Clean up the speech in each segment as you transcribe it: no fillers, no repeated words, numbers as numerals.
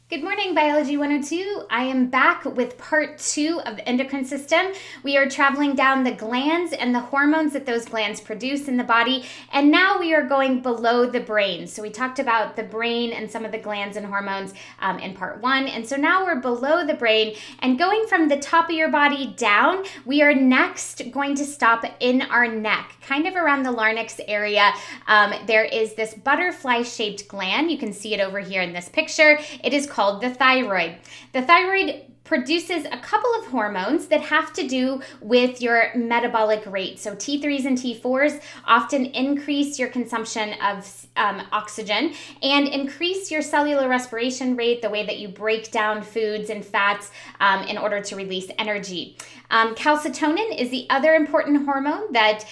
Good morning, Biology 102. I am back with part 2 of the endocrine system. We are traveling down the glands and the hormones that those glands produce in the body, and now we are going below the brain. So we talked about the brain and some of the glands and hormones in part 1, and so now we're below the brain and going from the top of your body down. We are next going to stop in our neck, kind of around the larynx area. There is this butterfly-shaped gland. You can see it over here in this picture. It is called the thyroid. The thyroid produces a couple of hormones that have to do with your metabolic rate. So T3s and T4s often increase your consumption of oxygen and increase your cellular respiration rate, the way that you break down foods and fats in order to release energy. Calcitonin is the other important hormone that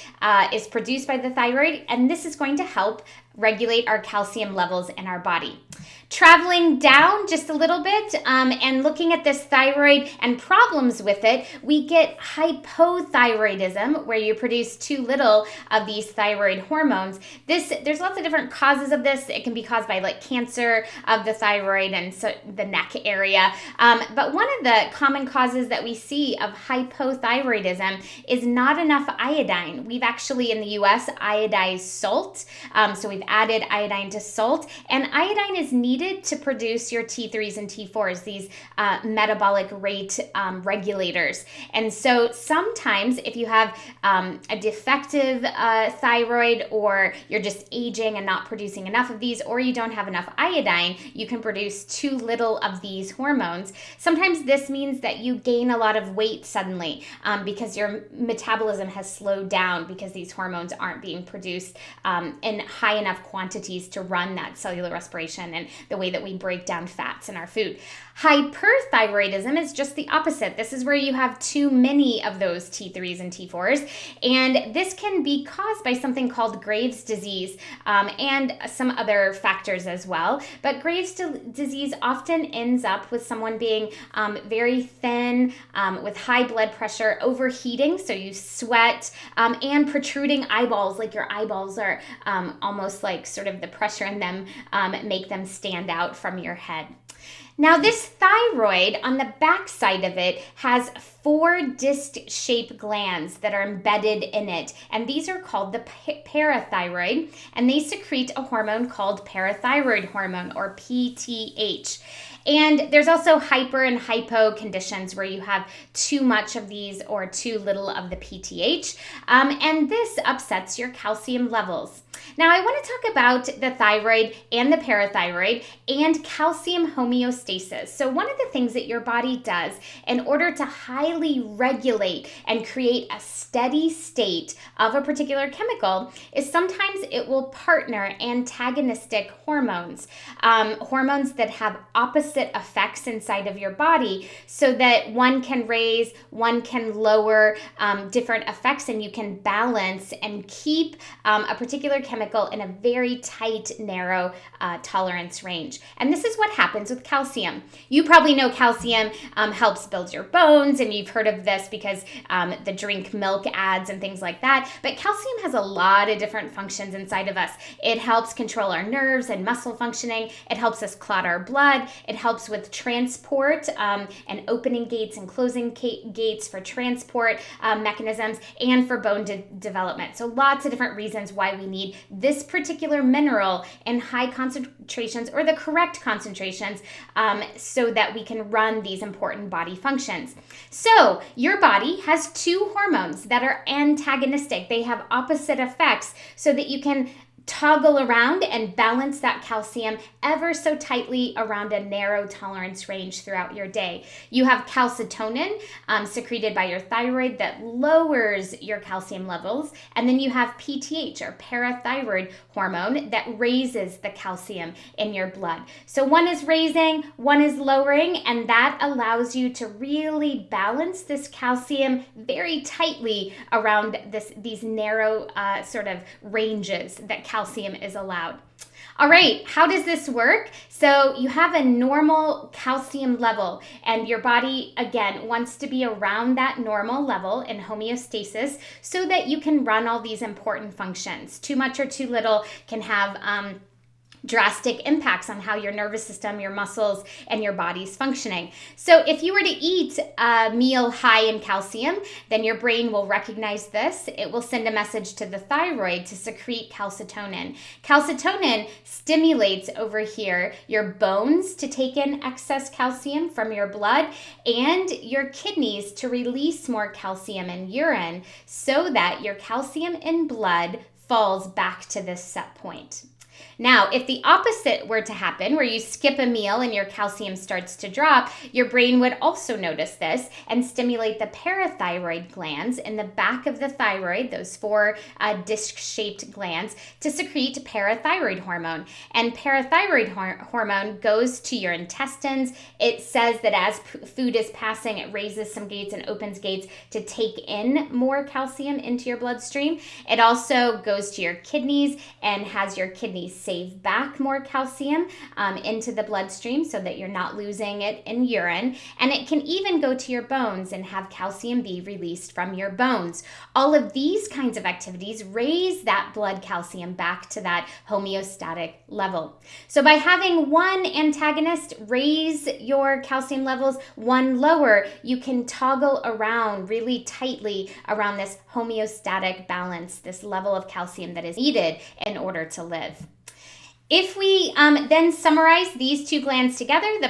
is produced by the thyroid, and this is going to help regulate our calcium levels in our body. Traveling down just a little bit and looking at this thyroid and problems with it, we get hypothyroidism, where you produce too little of these thyroid hormones. There's lots of different causes of this. It can be caused by like cancer of the thyroid and so the neck area. But one of the common causes that we see of hypothyroidism is not enough iodine. We've actually in the US iodized salt. So we've added iodine to salt, and iodine is needed to produce your T3s and T4s, these metabolic rate regulators. And so sometimes if you have a defective thyroid, or you're just aging and not producing enough of these, or you don't have enough iodine, you can produce too little of these hormones. Sometimes this means that you gain a lot of weight suddenly because your metabolism has slowed down because these hormones aren't being produced in high enough quantities to run that cellular respiration and the way that we break down fats in our food. Hyperthyroidism is just the opposite. This is where you have too many of those T3s and T4s, and this can be caused by something called Graves' disease and some other factors as well. But Graves' disease often ends up with someone being very thin, with high blood pressure, overheating, so you sweat, and protruding eyeballs, like your eyeballs are almost like sort of the pressure in them make them stand out from your head. Now, this thyroid, on the back side of it, has 4 disc-shaped glands that are embedded in it, and these are called the parathyroid, and they secrete a hormone called parathyroid hormone, or PTH. And there's also hyper and hypo conditions where you have too much of these or too little of the PTH, and this upsets your calcium levels. Now, I want to talk about the thyroid and the parathyroid and calcium homeostasis. So one of the things that your body does in order to highly regulate and create a steady state of a particular chemical is sometimes it will partner antagonistic hormones, hormones that have opposite effects inside of your body, so that one can raise, one can lower different effects, and you can balance and keep a particular chemical in a very tight, narrow tolerance range. And this is what happens with calcium. You probably know calcium helps build your bones, and you've heard of this because the drink milk ads and things like that. But calcium has a lot of different functions inside of us. It helps control our nerves and muscle functioning. It helps us clot our blood. It helps with transport and opening gates and closing gates for transport mechanisms, and for bone development. So lots of different reasons why we need this particular mineral in high concentrations, or the correct concentrations, so that we can run these important body functions. So your body has 2 hormones that are antagonistic. They have opposite effects, so that you can toggle around and balance that calcium ever so tightly around a narrow tolerance range throughout your day. You have calcitonin secreted by your thyroid that lowers your calcium levels, and then you have PTH, or parathyroid hormone, that raises the calcium in your blood. So one is raising, one is lowering, and that allows you to really balance this calcium very tightly around these narrow sort of ranges that calcium is allowed. All right, how does this work? So you have a normal calcium level, and your body, again, wants to be around that normal level in homeostasis so that you can run all these important functions. Too much or too little can have drastic impacts on how your nervous system, your muscles, and your body's functioning. So if you were to eat a meal high in calcium, then your brain will recognize this. It will send a message to the thyroid to secrete calcitonin. Calcitonin stimulates over here your bones to take in excess calcium from your blood and your kidneys to release more calcium in urine so that your calcium in blood falls back to this set point. Now, if the opposite were to happen, where you skip a meal and your calcium starts to drop, your brain would also notice this and stimulate the parathyroid glands in the back of the thyroid, those four disc-shaped glands, to secrete parathyroid hormone. And parathyroid hormone goes to your intestines. It says that as food is passing, it raises some gates and opens gates to take in more calcium into your bloodstream. It also goes to your kidneys and has your kidneys save back more calcium into the bloodstream so that you're not losing it in urine. And it can even go to your bones and have calcium be released from your bones. All of these kinds of activities raise that blood calcium back to that homeostatic level. So by having one antagonist raise your calcium levels, one lower, you can toggle around really tightly around this homeostatic balance, this level of calcium that is needed in order to live. If we then summarize these two glands together, the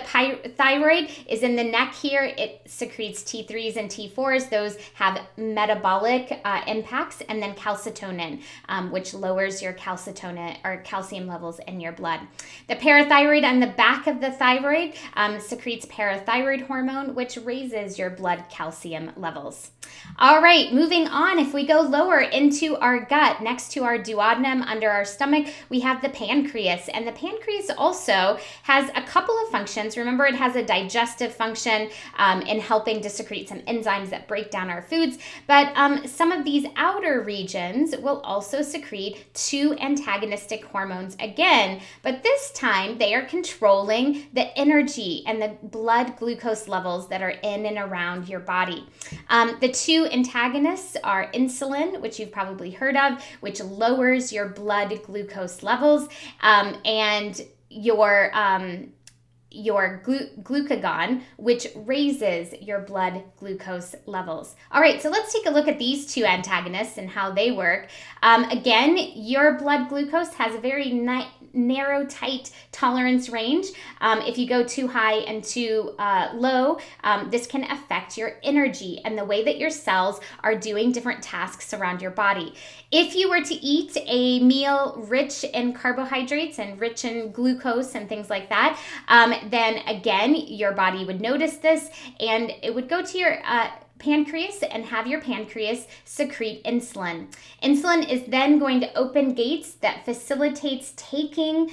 thyroid is in the neck here. It secretes T3s and T4s. Those have metabolic impacts. And then calcitonin, which lowers your calcitonin or calcium levels in your blood. The parathyroid on the back of the thyroid secretes parathyroid hormone, which raises your blood calcium levels. All right, moving on. If we go lower into our gut, next to our duodenum, under our stomach, we have the pancreas. And the pancreas also has a couple of functions. Remember, it has a digestive function in helping to secrete some enzymes that break down our foods. But some of these outer regions will also secrete two antagonistic hormones again. But this time, they are controlling the energy and the blood glucose levels that are in and around your body. The two antagonists are insulin, which you've probably heard of, which lowers your blood glucose levels, and your glucagon, which raises your blood glucose levels. All right, so let's take a look at these two antagonists and how they work. Again, your blood glucose has a very narrow, tight tolerance range. If you go too high and too low, this can affect your energy and the way that your cells are doing different tasks around your body. If you were to eat a meal rich in carbohydrates and rich in glucose and things like that, then again, your body would notice this and it would go to your pancreas and have your pancreas secrete insulin. Insulin is then going to open gates that facilitates taking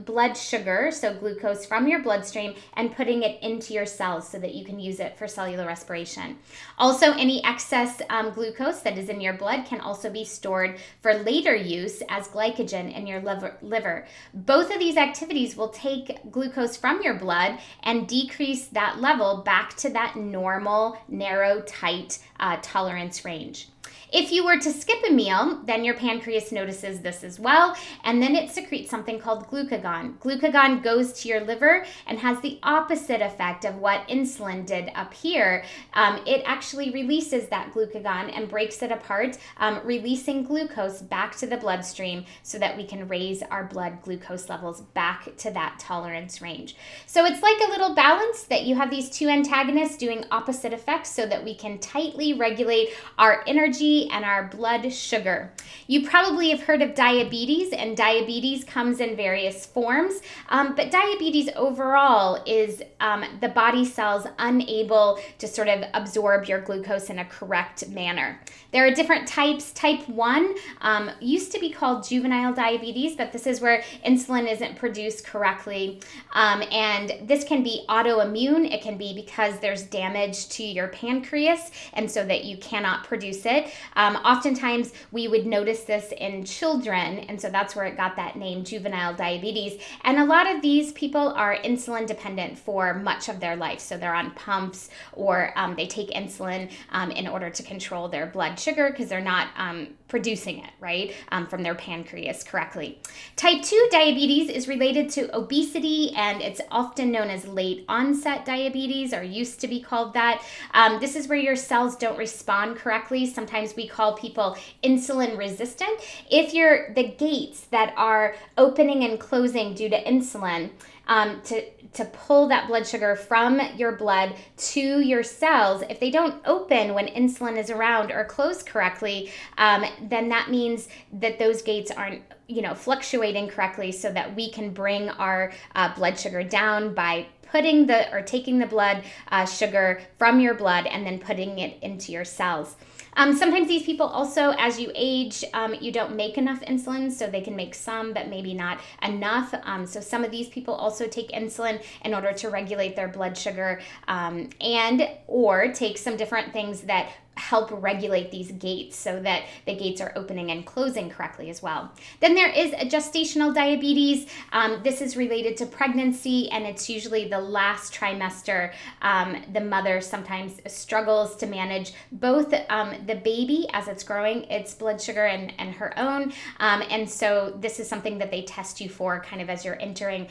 blood sugar, so glucose, from your bloodstream and putting it into your cells so that you can use it for cellular respiration. Also, any excess glucose that is in your blood can also be stored for later use as glycogen in your liver. Both of these activities will take glucose from your blood and decrease that level back to that normal, narrow, tight tolerance range. If you were to skip a meal, then your pancreas notices this as well, and then it secretes something called glucagon. Glucagon goes to your liver and has the opposite effect of what insulin did up here. It actually releases that glucagon and breaks it apart, releasing glucose back to the bloodstream so that we can raise our blood glucose levels back to that tolerance range. So it's like a little balance that you have these two antagonists doing opposite effects so that we can tightly regulate our energy and our blood sugar. You probably have heard of diabetes, and diabetes comes in various forms, but diabetes overall is the body cells unable to sort of absorb your glucose in a correct manner. There are different types. Type 1 used to be called juvenile diabetes, but this is where insulin isn't produced correctly, and this can be autoimmune. It can be because there's damage to your pancreas, and so that you cannot produce it. Oftentimes we would notice this in children, and so that's where it got that name, juvenile diabetes. And a lot of these people are insulin dependent for much of their life. So they're on pumps, or they take insulin in order to control their blood sugar because they're not producing it, right, from their pancreas correctly. Type 2 diabetes is related to obesity, and it's often known as late onset diabetes, or used to be called that. This is where your cells don't respond correctly. Sometimes we call people insulin resistant. If the gates that are opening and closing due to insulin, to pull that blood sugar from your blood to your cells, if they don't open when insulin is around or close correctly, then that means that those gates aren't fluctuating correctly, so that we can bring our blood sugar down by taking the blood sugar from your blood and then putting it into your cells. Sometimes these people also, as you age, you don't make enough insulin, so they can make some, but maybe not enough. So some of these people also take insulin in order to regulate their blood sugar, or take some different things that help regulate these gates so that the gates are opening and closing correctly as well. Then there is a gestational diabetes. This is related to pregnancy, and it's usually the last trimester. The mother sometimes struggles to manage both the baby as it's growing, its blood sugar, and her own. And so this is something that they test you for kind of as you're ending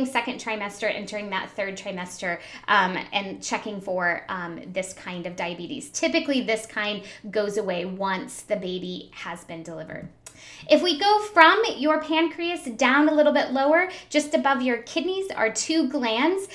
second trimester, entering that third trimester, and checking for this kind of diabetes. Typically, this kind goes away once the baby has been delivered. If we go from your pancreas down a little bit lower, just above your kidneys are two glands.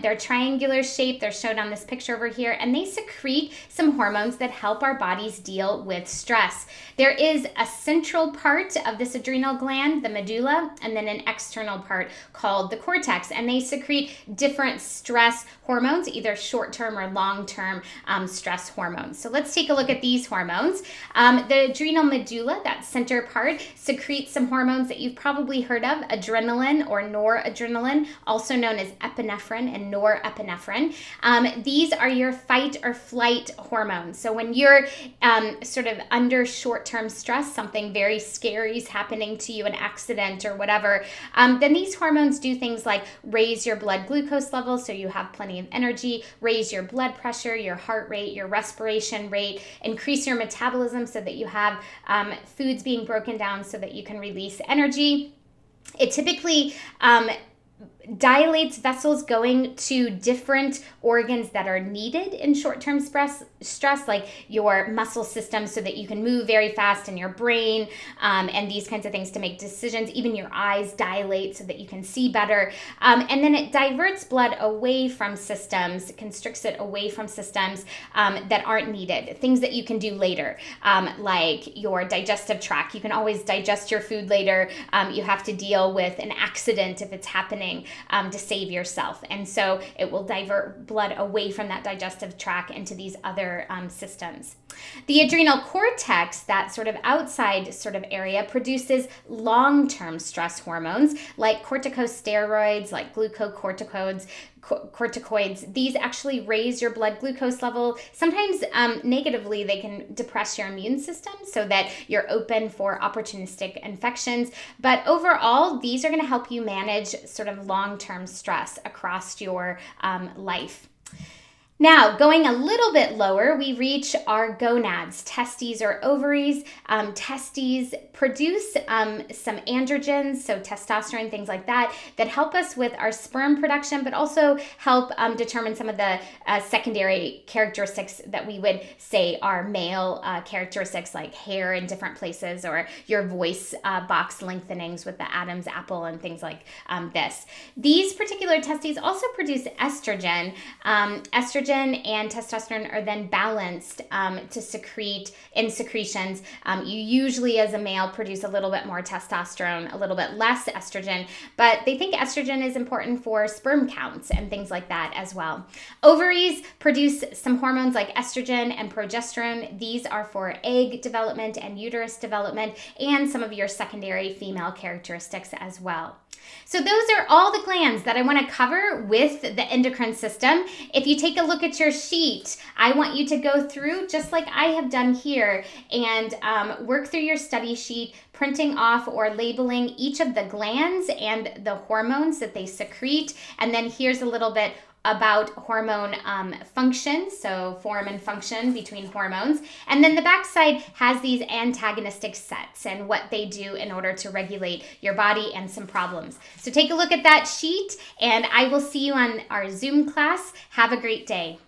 They're triangular shaped. They're shown on this picture over here, and they secrete some hormones that help our bodies deal with stress. There is a central part of this adrenal gland, the medulla, and then an external part called the cortex, and they secrete different stress hormones, either short-term or long-term stress hormones. So let's take a look at these hormones. The adrenal medulla, that center part, secretes some hormones that you've probably heard of: adrenaline or noradrenaline, also known as epinephrine and norepinephrine. These are your fight or flight hormones. So when you're sort of under short-term stress, something very scary is happening to you, an accident or whatever, then these hormones do things like raise your blood glucose level so you have plenty of energy, raise your blood pressure, your heart rate, your respiration rate, increase your metabolism so that you have foods being broken down so that you can release energy. It typically dilates vessels going to different organs that are needed in short-term stress, like your muscle system so that you can move very fast, in your brain, and these kinds of things to make decisions. Even your eyes dilate so that you can see better. And then it diverts blood away from systems, constricts it away from systems that aren't needed, things that you can do later, like your digestive tract. You can always digest your food later. You have to deal with an accident if it's happening, to save yourself. And so it will divert blood away from that digestive tract into these other systems. The adrenal cortex, that sort of outside sort of area, produces long-term stress hormones like corticosteroids, like glucocorticoids. These actually raise your blood glucose level. Sometimes negatively, they can depress your immune system so that you're open for opportunistic infections. But overall, these are going to help you manage sort of long-term stress across your life. Now, going a little bit lower, we reach our gonads, testes or ovaries. Testes produce some androgens, so testosterone, things like that, that help us with our sperm production, but also help determine some of the secondary characteristics that we would say are male characteristics, like hair in different places, or your voice box lengthenings with the Adam's apple and things like this. These particular testes also produce estrogen. Estrogen and testosterone are then balanced to secrete in secretions. You usually, as a male, produce a little bit more testosterone, a little bit less estrogen, but they think estrogen is important for sperm counts and things like that as well. Ovaries produce some hormones like estrogen and progesterone. These are for egg development and uterus development, and some of your secondary female characteristics as well. So those are all the glands that I want to cover with the endocrine system. If you take a look at your sheet, I want you to go through, just like I have done here, and work through your study sheet, printing off or labeling each of the glands and the hormones that they secrete. And then here's a little bit about hormone function, so form and function between hormones. And then the backside has these antagonistic sets and what they do in order to regulate your body and some problems. So take a look at that sheet, and I will see you on our Zoom class. Have a great day.